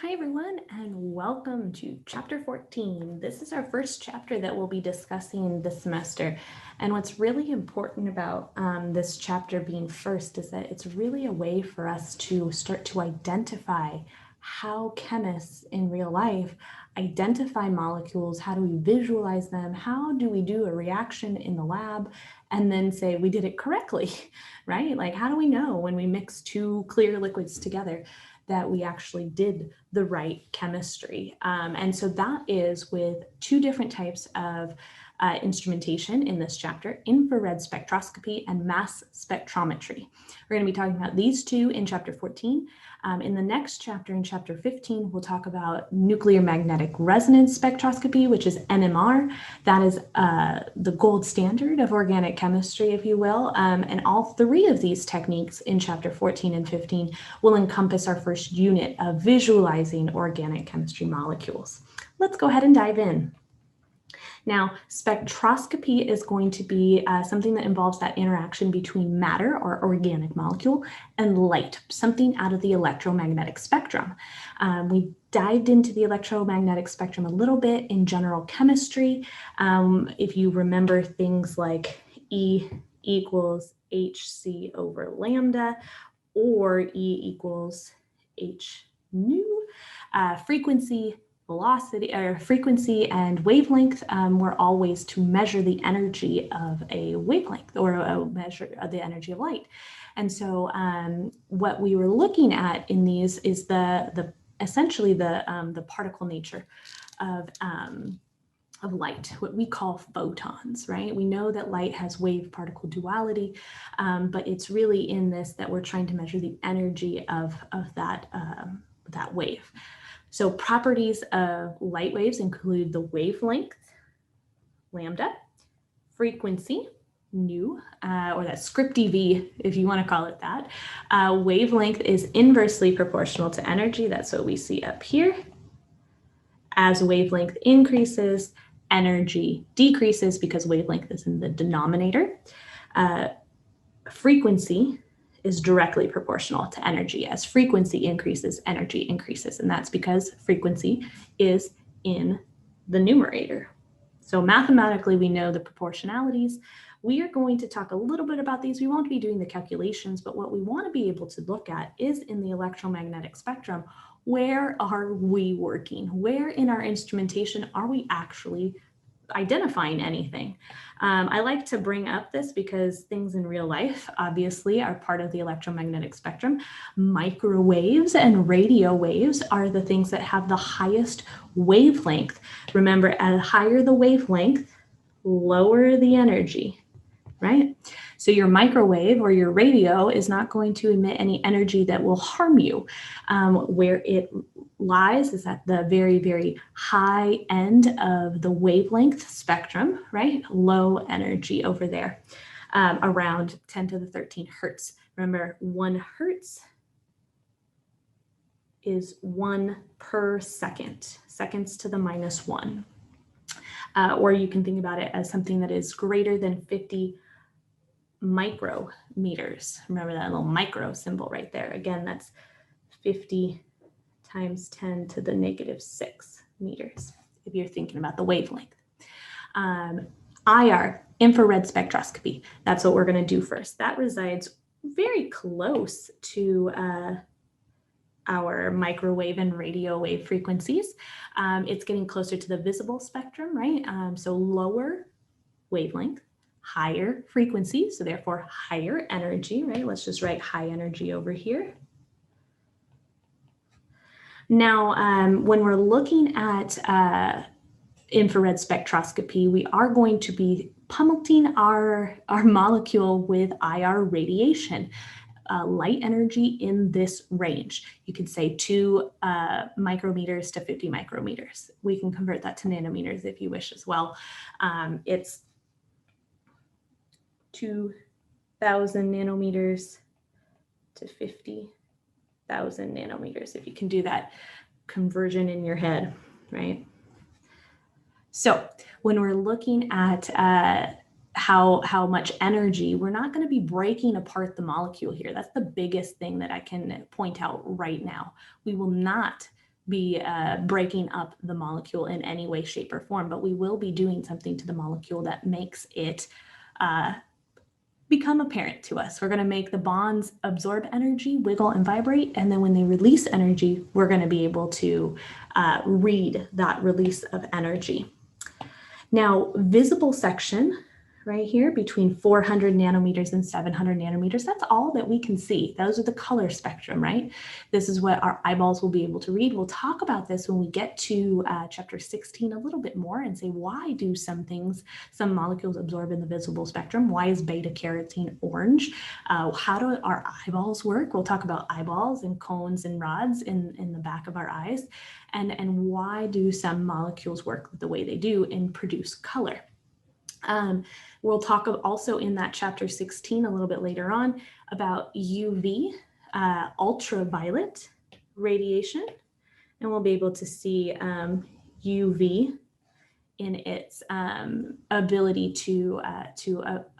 Hi everyone, and welcome to chapter 14. This is our first chapter that we'll be discussing this semester. And what's really important about this chapter being first is that it's really a way for us to start to identify how chemists in real life identify molecules. How do we visualize them? How do we do a reaction in the lab and then say we did it correctly, right? Like, how do we know when we mix two clear liquids together that we actually did the right chemistry? And so that is with two different types of instrumentation in this chapter: infrared spectroscopy and mass spectrometry. We're going to be talking about these two in chapter 14. In the next chapter, in chapter 15, we'll talk about nuclear magnetic resonance spectroscopy, which is NMR. That is the gold standard of organic chemistry, if you will. And all three of these techniques in chapter 14 and 15 will encompass our first unit of visualizing organic chemistry molecules. Let's go ahead and dive in. Now, spectroscopy is going to be something that involves that interaction between matter or organic molecule and light, something out of the electromagnetic spectrum. We dived into the electromagnetic spectrum a little bit in general chemistry. If you remember things like E equals hc over lambda, or E equals h nu, frequency, velocity, or frequency and wavelength were all ways to measure the energy of a wavelength, or a measure of the energy of light. And so what we were looking at in these is essentially the particle nature of light, what we call photons, right? We know that light has wave-particle duality, but it's really in this that we're trying to measure the energy of that wave. So properties of light waves include the wavelength, lambda, frequency, nu, or that script EV, if you want to call it that. Wavelength is inversely proportional to energy. That's what we see up here. As wavelength increases, energy decreases because wavelength is in the denominator. Frequency is directly proportional to energy. As frequency increases, energy increases, and that's because frequency is in the numerator. So mathematically, we know the proportionalities. We are going to talk a little bit about these. We won't be doing the calculations, but what we want to be able to look at is in the electromagnetic spectrum, where are we working? Where in our instrumentation are we actually identifying anything? I like to bring up this because things in real life obviously are part of the electromagnetic spectrum. Microwaves and radio waves are the things that have the highest wavelength. Remember, as higher the wavelength, lower the energy, right? So your microwave or your radio is not going to emit any energy that will harm you. Where it lies is at the very, very high end of the wavelength spectrum, right? Low energy over there, around 10 to the 13 hertz. Remember, 1 hertz is 1 per second, seconds to the minus 1. Or you can think about it as something that is greater than 50 micrometers. Remember that little micro symbol right there. Again, that's 50 times 10 to the negative 6 meters, if you're thinking about the wavelength. IR, infrared spectroscopy, that's what we're going to do first. That resides very close to our microwave and radio wave frequencies. It's getting closer to the visible spectrum, right? So lower wavelength, higher frequency, so therefore higher energy, right? Let's just write high energy over here. Now, when we're looking at infrared spectroscopy, we are going to be pummeling our molecule with IR radiation. Light energy in this range. You could say 2 micrometers to 50 micrometers. We can convert that to nanometers if you wish as well. It's 2,000 nanometers to 50,000 nanometers, if you can do that conversion in your head, right? So when we're looking at how much energy, we're not going to be breaking apart the molecule here. That's the biggest thing that I can point out right now. We will not breaking up the molecule in any way, shape, or form, but we will be doing something to the molecule that makes it become apparent to us. We're going to make the bonds absorb energy, wiggle and vibrate, and then when they release energy, we're going to be able to read that release of energy. Now, visible section right here between 400 nanometers and 700 nanometers, that's all that we can see. Those are the color spectrum, right? This is what our eyeballs will be able to read. We'll talk about this when we get to chapter 16 a little bit more and say, why do some molecules absorb in the visible spectrum? Why is beta carotene orange? How do our eyeballs work? We'll talk about eyeballs and cones and rods in the back of our eyes. And why do some molecules work the way they do and produce color? We'll talk also in that chapter 16 a little bit later on about UV, ultraviolet radiation, and we'll be able to see UV in its ability to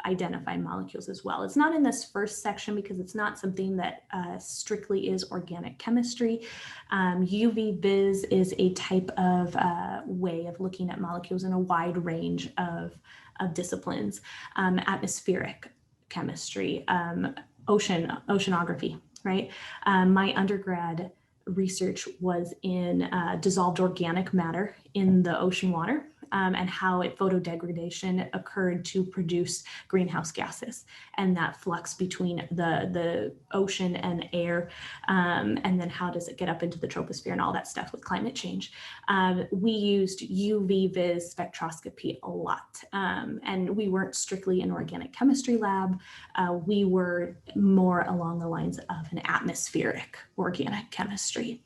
identify molecules as well. It's not in this first section because it's not something that strictly is organic chemistry. UV vis is a type of way of looking at molecules in a wide range of disciplines, atmospheric chemistry, oceanography, right? My undergrad research was in dissolved organic matter in the ocean water and how photodegradation occurred to produce greenhouse gases, and that flux between the ocean and air, and then how does it get up into the troposphere and all that stuff with climate change. We used UV vis spectroscopy a lot, and we weren't strictly an organic chemistry lab. We were more along the lines of an atmospheric organic chemistry.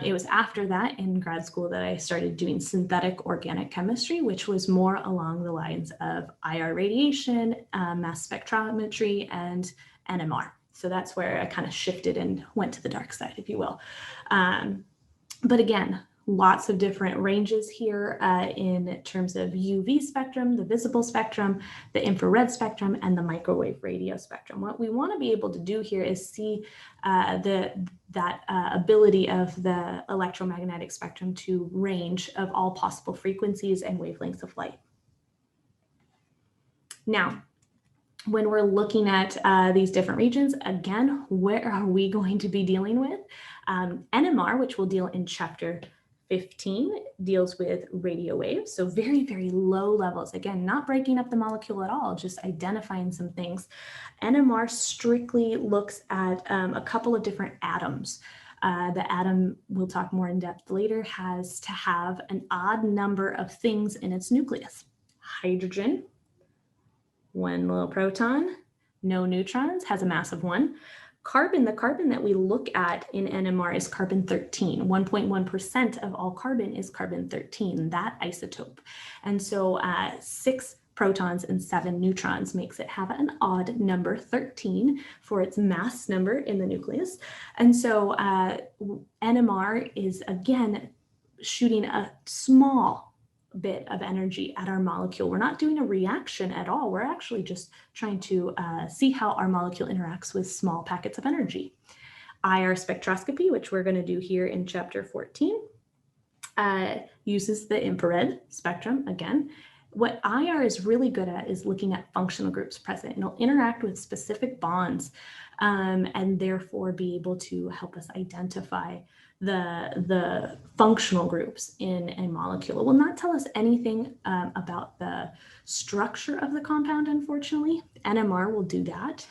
It was after that in grad school that I started doing synthetic organic chemistry, which was more along the lines of IR radiation, mass spectrometry, and NMR. So that's where I kind of shifted and went to the dark side, if you will. But again, lots of different ranges here in terms of UV spectrum, the visible spectrum, the infrared spectrum, and the microwave radio spectrum. What we want to be able to do here is see that ability of the electromagnetic spectrum to range of all possible frequencies and wavelengths of light. Now, when we're looking at these different regions, again, where are we going to be dealing with? NMR, which we'll deal in chapter 15, deals with radio waves. So very, very low levels. Again, not breaking up the molecule at all, just identifying some things. NMR strictly looks at a couple of different atoms. The atom, we'll talk more in depth later, has to have an odd number of things in its nucleus. Hydrogen, one little proton, no neutrons, has a mass of 1. Carbon, the carbon that we look at in NMR is carbon-13. 1.1% of all carbon is carbon-13, that isotope. And so 6 protons and 7 neutrons makes it have an odd number, 13, for its mass number in the nucleus. And so NMR is, again, shooting a small bit of energy at our molecule. We're not doing a reaction at all. We're actually just trying to see how our molecule interacts with small packets of energy. IR spectroscopy, which we're going to do here in chapter 14, uses the infrared spectrum again. What IR is really good at is looking at functional groups present. It'll interact with specific bonds and therefore be able to help us identify the functional groups in a molecule. It will not tell us anything about the structure of the compound, unfortunately. NMR will do that,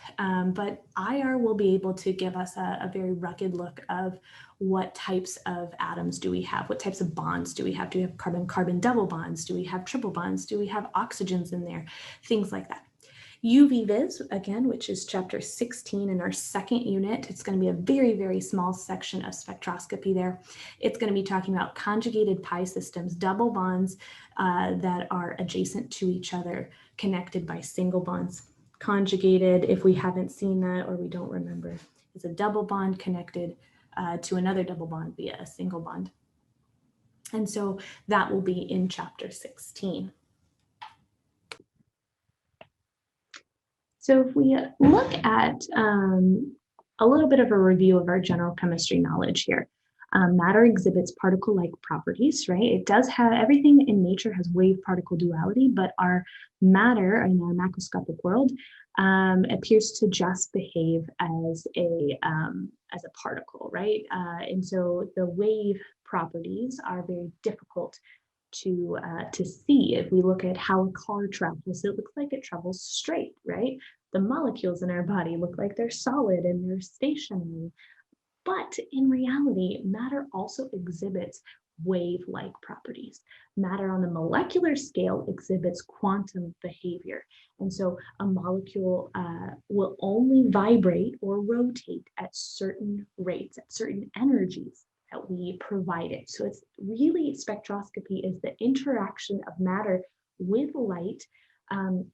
but IR will be able to give us a very rugged look of what types of atoms do we have, what types of bonds do we have? Do we have carbon-carbon double bonds? Do we have triple bonds? Do we have oxygens in there? Things like that. UV vis, again, which is chapter 16 in our second unit. It's going to be a very, very small section of spectroscopy there. It's going to be talking about conjugated pi systems, double bonds that are adjacent to each other, connected by single bonds. Conjugated, if we haven't seen that or we don't remember, is a double bond connected to another double bond via a single bond. And so that will be in chapter 16. So if we look at a little bit of a review of our general chemistry knowledge here, Matter exhibits particle-like properties, right? It does have, everything in nature has wave-particle duality, but our matter in our macroscopic world appears to just behave as a particle, right? And so the wave properties are very difficult to see. If we look at how a car travels, it looks like it travels straight, right? The molecules in our body look like they're solid and they're stationary. But in reality, matter also exhibits wave-like properties. Matter on the molecular scale exhibits quantum behavior. And so a molecule will only vibrate or rotate at certain rates, at certain energies that we provide it. So it's really, spectroscopy is the interaction of matter with light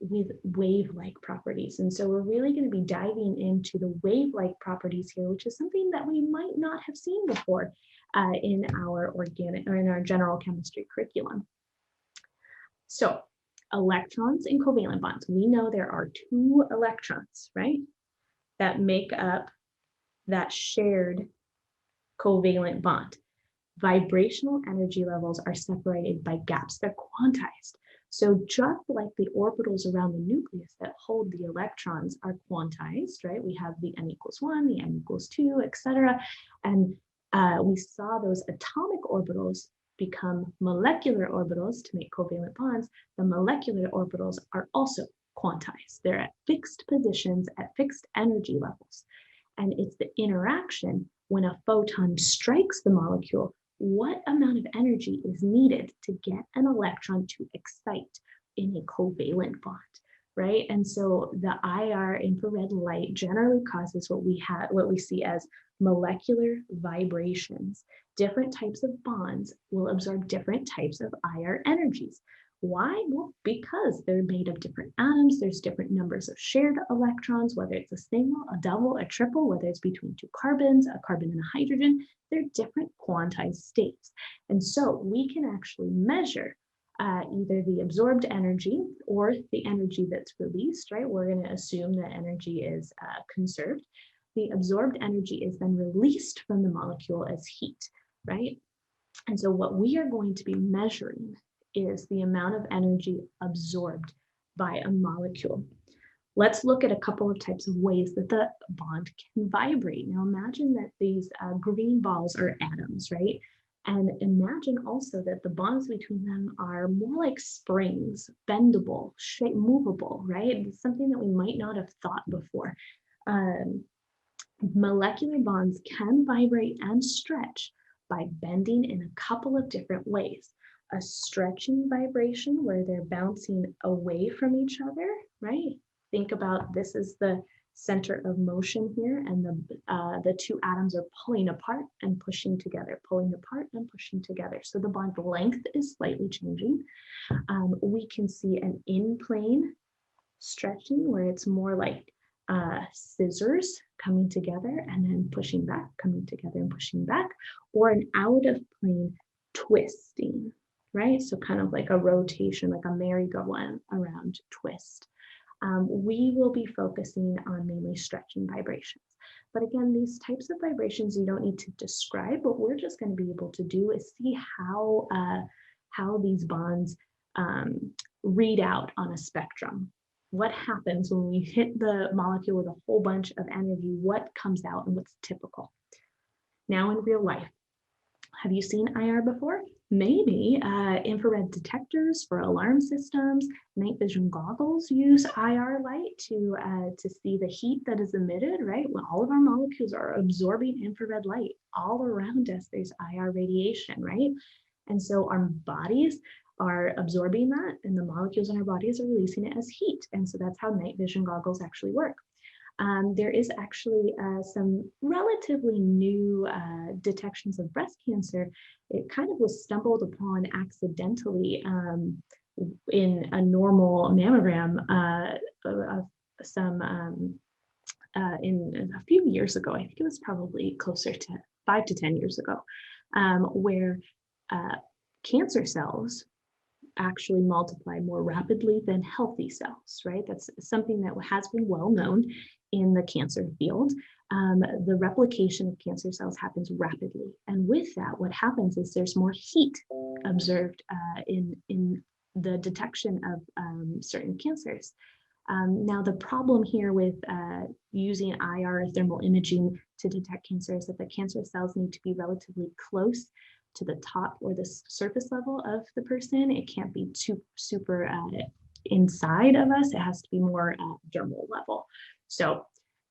with wave-like properties. And so we're really going to be diving into the wave-like properties here, which is something that we might not have seen before in our organic or in our general chemistry curriculum. So electrons and covalent bonds. We know there are two electrons, right, that make up that shared covalent bond. Vibrational energy levels are separated by gaps. They're quantized. So just like the orbitals around the nucleus that hold the electrons are quantized, right? We have the n equals 1, the n equals 2, etc. And we saw those atomic orbitals become molecular orbitals to make covalent bonds. The molecular orbitals are also quantized. They're at fixed positions at fixed energy levels. And it's the interaction when a photon strikes the molecule, what amount of energy is needed to get an electron to excite in a covalent bond, right? And so the IR infrared light generally causes what we see as molecular vibrations. Different types of bonds will absorb different types of IR energies. Why? Well, because they're made of different atoms. There's different numbers of shared electrons, whether it's a single, a double, a triple, whether it's between two carbons, a carbon and a hydrogen. They're different quantized states. And so we can actually measure either the absorbed energy or the energy that's released, right? We're going to assume that energy is conserved. The absorbed energy is then released from the molecule as heat, right? And so what we are going to be measuring is the amount of energy absorbed by a molecule. Let's look at a couple of types of ways that the bond can vibrate. Now imagine that these green balls are atoms, right? And imagine also that the bonds between them are more like springs, bendable, movable, right? It's something that we might not have thought before. Molecular bonds can vibrate and stretch by bending in a couple of different ways. A stretching vibration where they're bouncing away from each other, right? Think about this is the center of motion here, and the two atoms are pulling apart and pushing together, pulling apart and pushing together. So the bond length is slightly changing. We can see an in-plane stretching where it's more like scissors coming together and then pushing back, coming together and pushing back, or an out of plane twisting, right? So kind of like a rotation, like a merry-go-round twist. We will be focusing on mainly stretching vibrations. But again, these types of vibrations you don't need to describe. What we're just going to be able to do is see how these bonds read out on a spectrum. What happens when we hit the molecule with a whole bunch of energy? What comes out and what's typical? Now in real life, have you seen IR before? Maybe infrared detectors for alarm systems, night vision goggles use IR light to see the heat that is emitted, right? When all of our molecules are absorbing infrared light all around us, there's IR radiation, right? And so our bodies are absorbing that, and the molecules in our bodies are releasing it as heat. And so that's how night vision goggles actually work. There is actually some relatively new detections of breast cancer. It kind of was stumbled upon accidentally in a normal mammogram in a few years ago. I think it was probably closer to 5 to 10 years ago, where cancer cells actually multiply more rapidly than healthy cells, right? That's something that has been well known in the cancer field, the replication of cancer cells happens rapidly. And with that, what happens is there's more heat observed in the detection of certain cancers. Now, the problem here with using IR thermal imaging to detect cancer is that the cancer cells need to be relatively close to the top or the surface level of the person. It can't be too super inside of us. It has to be more dermal level. So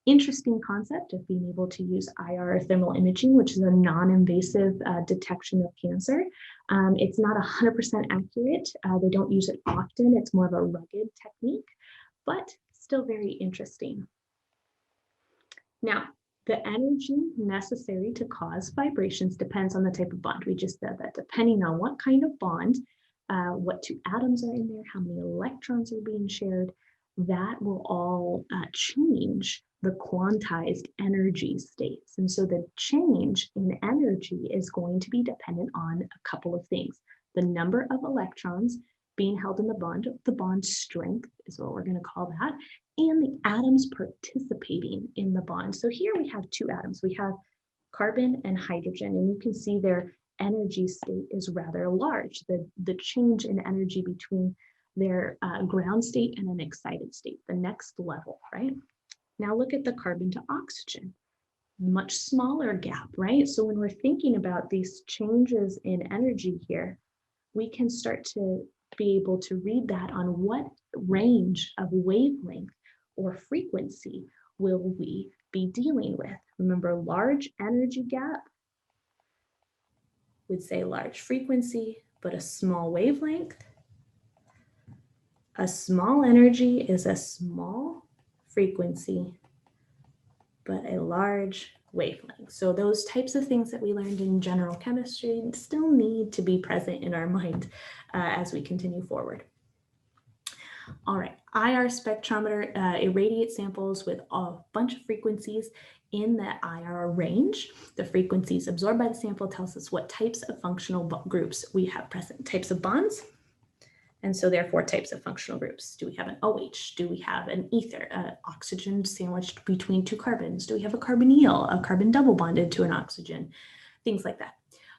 interesting concept of being able to use IR thermal imaging, which is a non-invasive detection of cancer. It's not 100% accurate. They don't use it often. It's more of a rugged technique, but still very interesting. Now, the energy necessary to cause vibrations depends on the type of bond. We just said that depending on what kind of bond, what two atoms are in there, how many electrons are being shared, that will all change the quantized energy states. And so the change in energy is going to be dependent on a couple of things. The number of electrons being held in the bond strength is what we're going to call that, and the atoms participating in the bond. So here we have two atoms. We have carbon and hydrogen, and you can see their energy state is rather large. The change in energy between their ground state and an excited state, the next level, right? Now look at the carbon to oxygen, much smaller gap, right? So when we're thinking about these changes in energy here, we can start to be able to read that on what range of wavelength or frequency will we be dealing with. Remember, large energy gap would say large frequency, but a small wavelength. A small energy is a small frequency, but a large wavelength. So those types of things that we learned in general chemistry still need to be present in our mind as we continue forward. All right, IR spectrometer irradiates samples with a bunch of frequencies in the IR range. The frequencies absorbed by the sample tells us what types of functional groups we have present, types of bonds, and so therefore types of functional groups. Do we have an OH? Do we have an ether, oxygen sandwiched between two carbons? Do we have a carbonyl, a carbon double bonded to an oxygen? Things like that.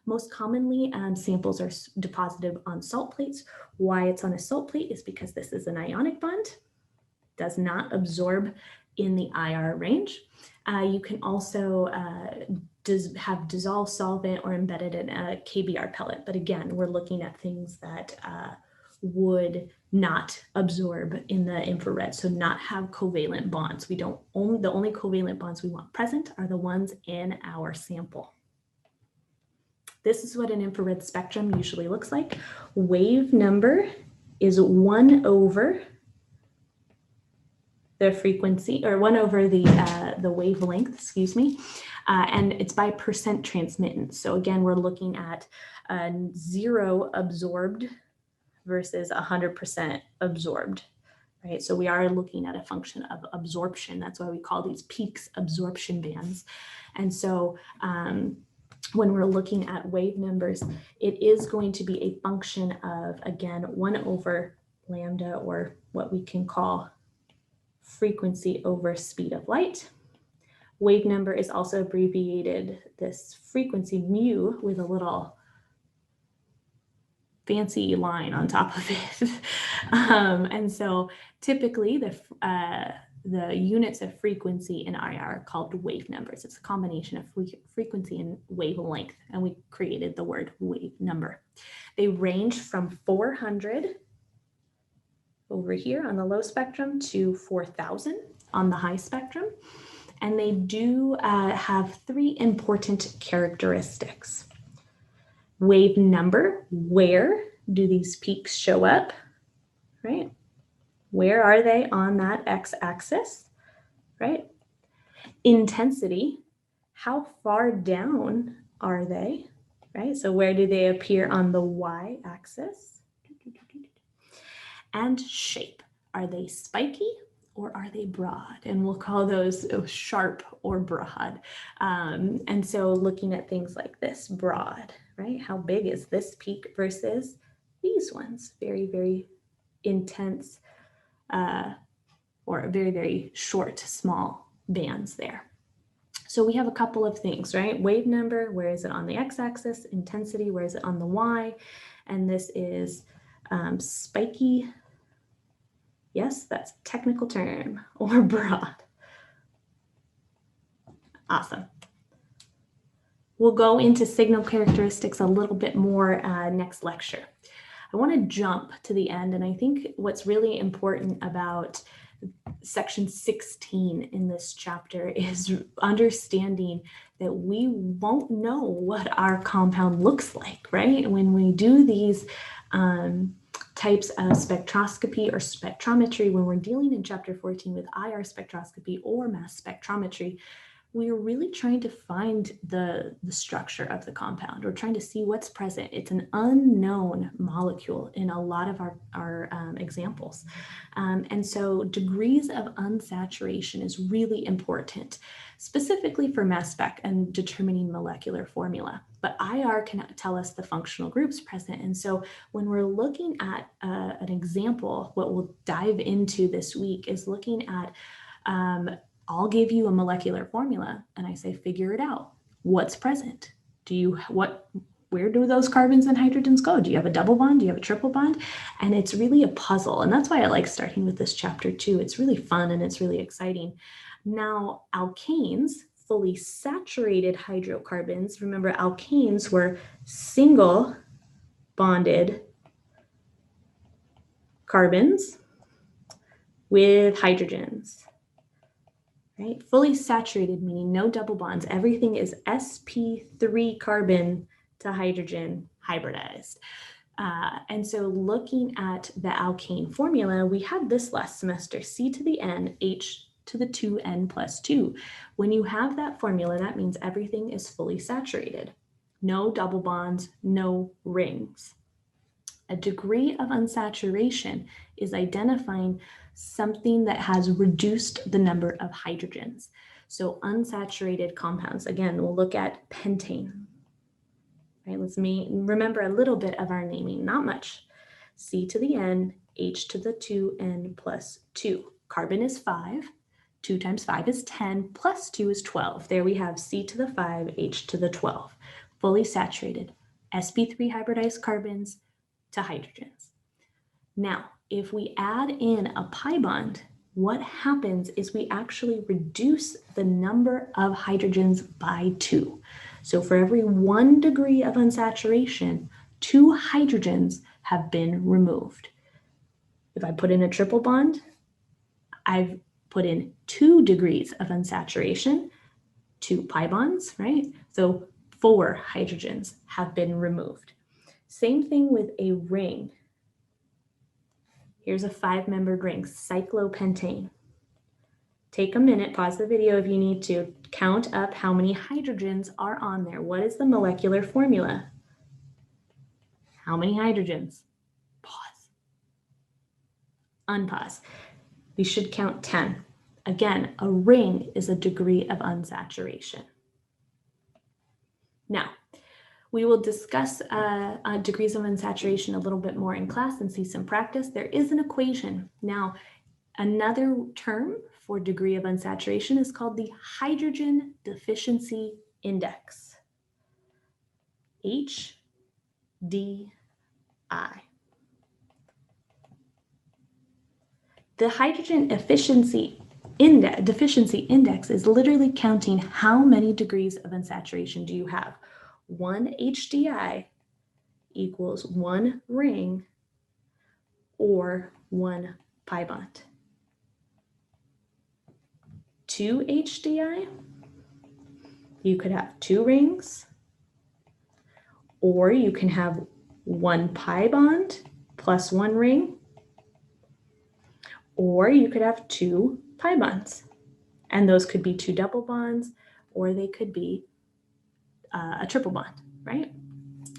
Most commonly, samples are deposited on salt plates. Why it's on a salt plate is because this is an ionic bond, does not absorb in the IR range. You can also have dissolved solvent or embedded in a KBr pellet. But again, we're looking at things that would not absorb in the infrared, so not have covalent bonds. The only covalent bonds we want present are the ones in our sample. This is what an infrared spectrum usually looks like. Wave number is 1 over the frequency, or 1 over the wavelength, excuse me, and it's by percent transmittance. So again, we're looking at 0 absorbed versus 100% absorbed, right? So we are looking at a function of absorption. That's why we call these peaks absorption bands. And so when we're looking at wave numbers, it is going to be a function of, again, 1 over lambda, or what we can call frequency over speed of light. Wave number is also abbreviated, this frequency mu, with a little fancy line on top of it. And so typically the units of frequency in IR are called wave numbers. It's a combination of frequency and wavelength, and we created the word wave number. They range from 400 over here on the low spectrum to 4,000 on the high spectrum. And they do have 3 important characteristics. Wave number, where do these peaks show up, right? Where are they on that x-axis, right? Intensity, how far down are they, right? So where do they appear on the y-axis? And shape, are they spiky or are they broad? And we'll call those sharp or broad. And so looking at things like this, broad, right? How big is this peak versus these ones? Very, very intense, or very, very short, small bands there. So we have a couple of things, right? Wave number, where is it on the x-axis? Intensity, where is it on the y? And this is spiky. Yes, that's a technical term, or broad. Awesome. We'll go into signal characteristics a little bit more next lecture. I want to jump to the end, and I think what's really important about section 16 in this chapter is understanding that we won't know what our compound looks like, right? When we do these types of spectroscopy or spectrometry, when we're dealing in chapter 14 with IR spectroscopy or mass spectrometry, we are really trying to find the structure of the compound. We're trying to see what's present. It's an unknown molecule in a lot of our examples. And so degrees of unsaturation is really important, specifically for mass spec and determining molecular formula. But IR can tell us the functional groups present. And so when we're looking at an example, what we'll dive into this week is looking at I'll give you a molecular formula and I say, figure it out. What's present? Where do those carbons and hydrogens go? Do you have a double bond? Do you have a triple bond? And it's really a puzzle. And that's why I like starting with this chapter too. It's really fun and it's really exciting. Now, alkanes, fully saturated hydrocarbons, remember alkanes were single bonded carbons with hydrogens. Right? Fully saturated, meaning no double bonds. Everything is sp3 carbon to hydrogen hybridized. And so looking at the alkane formula, we had this last semester, C to the N, H to the 2N plus 2. When you have that formula, that means everything is fully saturated. No double bonds, no rings. A degree of unsaturation is identifying something that has reduced the number of hydrogens. So unsaturated compounds, again, we'll look at pentane. Right, let's remember a little bit of our naming, not much. C to the N, H to the 2N plus 2. Carbon is 5, 2 times 5 is 10, plus 2 is 12. There we have C to the 5, H to the 12. Fully saturated, sp3 hybridized carbons to hydrogens. Now, if we add in a pi bond, what happens is we actually reduce the number of hydrogens by 2. So for every 1 degree of unsaturation, 2 hydrogens have been removed. If I put in a triple bond, I've put in 2 degrees of unsaturation, 2 pi bonds, right? So 4 hydrogens have been removed. Same thing with a ring. Here's a 5-membered ring, cyclopentane. Take a minute, pause the video if you need to, count up how many hydrogens are on there. What is the molecular formula? How many hydrogens? Pause. Unpause. We should count 10. Again, a ring is a degree of unsaturation. Now, we will discuss degrees of unsaturation a little bit more in class and see some practice. There is an equation. Now, another term for degree of unsaturation is called the hydrogen deficiency index, HDI. The hydrogen deficiency index is literally counting how many degrees of unsaturation do you have. 1 HDI equals 1 ring or 1 pi bond. 2 HDI, you could have 2 rings, or you can have 1 pi bond plus 1 ring, or you could have 2 pi bonds. And those could be 2 double bonds, or they could be a triple bond, right?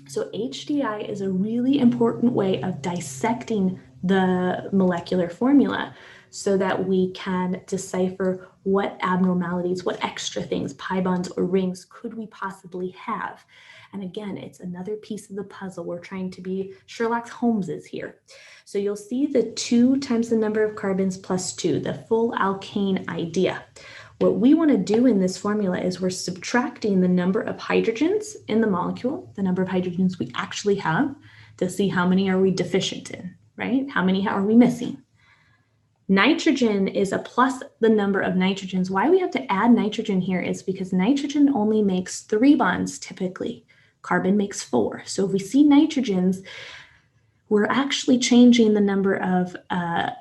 So HDI is a really important way of dissecting the molecular formula so that we can decipher what abnormalities, what extra things, pi bonds or rings could we possibly have. And again, it's another piece of the puzzle. We're trying to be Sherlock Holmeses here. So you'll see the 2 times the number of carbons plus 2, the full alkane idea. What we want to do in this formula is we're subtracting the number of hydrogens in the molecule, the number of hydrogens we actually have, to see how many are we deficient in, right? How many are we missing? Nitrogen is a plus the number of nitrogens. Why we have to add nitrogen here is because nitrogen only makes 3 bonds typically. Carbon makes 4. So if we see nitrogens, we're actually changing the number of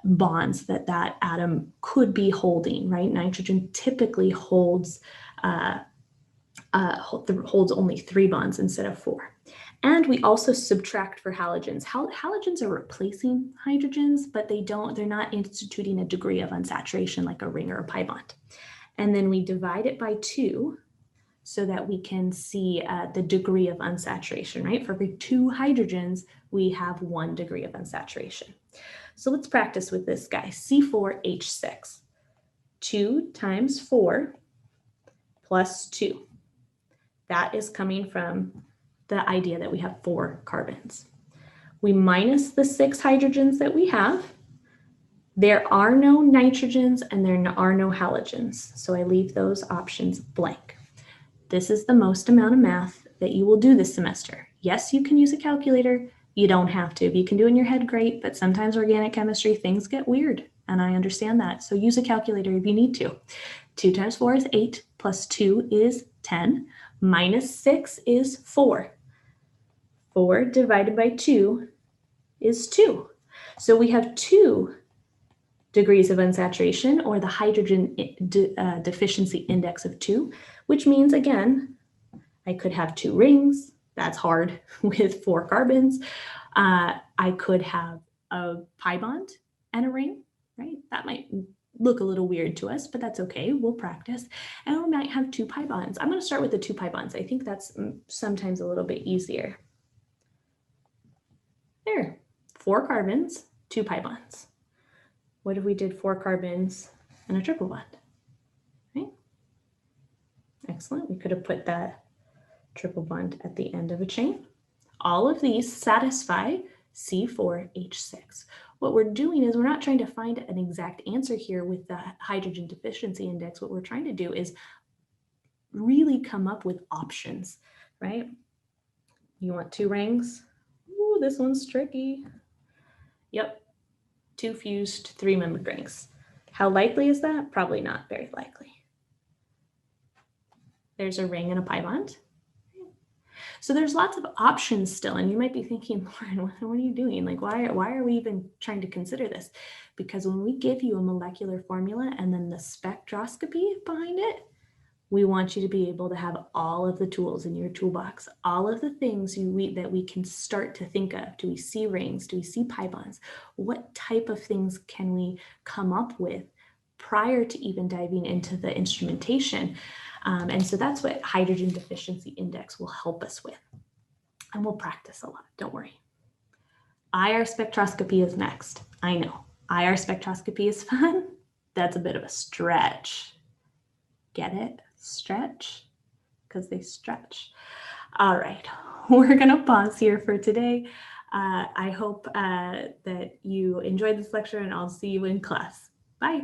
bonds that atom could be holding, right? Nitrogen typically holds only 3 bonds instead of 4. And we also subtract for halogens. Halogens are replacing hydrogens, but they're not instituting a degree of unsaturation like a ring or a pi bond. And then we divide it by 2 so that we can see the degree of unsaturation, right? For every 2 hydrogens, we have 1 degree of unsaturation. So let's practice with this guy, C4H6. 2 times 4 plus 2. That is coming from the idea that we have 4 carbons. We minus the 6 hydrogens that we have. There are no nitrogens and there are no halogens, so I leave those options blank. This is the most amount of math that you will do this semester. Yes, you can use a calculator. You don't have to. If you can do it in your head, great, but sometimes organic chemistry, things get weird, and I understand that. So use a calculator if you need to. 2 times 4 is 8, plus 2 is 10, minus 6 is 4. 4 divided by 2 is 2. So we have 2 degrees of unsaturation, or the hydrogen deficiency index of 2, which means, again, I could have 2 rings. That's hard with 4 carbons. I could have a pi bond and a ring, right? That might look a little weird to us, but that's okay. We'll practice. And we might have 2 pi bonds. I'm going to start with the 2 pi bonds. I think that's sometimes a little bit easier. There, 4 carbons, 2 pi bonds. What if we did 4 carbons and a triple bond? Right? Excellent. We could have put that triple bond at the end of a chain. All of these satisfy C4H6. What we're doing is we're not trying to find an exact answer here with the hydrogen deficiency index. What we're trying to do is really come up with options, right? You want 2 rings? Ooh, this one's tricky. Yep, 2 fused 3-membered rings. How likely is that? Probably not very likely. There's a ring and a pi bond. So there's lots of options still, and you might be thinking, Lauren, what are you doing? Like, why are we even trying to consider this? Because when we give you a molecular formula and then the spectroscopy behind it, we want you to be able to have all of the tools in your toolbox, all of the things that we can start to think of. Do we see rings? Do we see pi bonds? What type of things can we come up with prior to even diving into the instrumentation? And so that's what hydrogen deficiency index will help us with. And we'll practice a lot, don't worry. IR spectroscopy is next. I know, IR spectroscopy is fun. That's a bit of a stretch. Get it? Stretch? Because they stretch. All right, we're gonna pause here for today. I hope that you enjoyed this lecture, and I'll see you in class. Bye.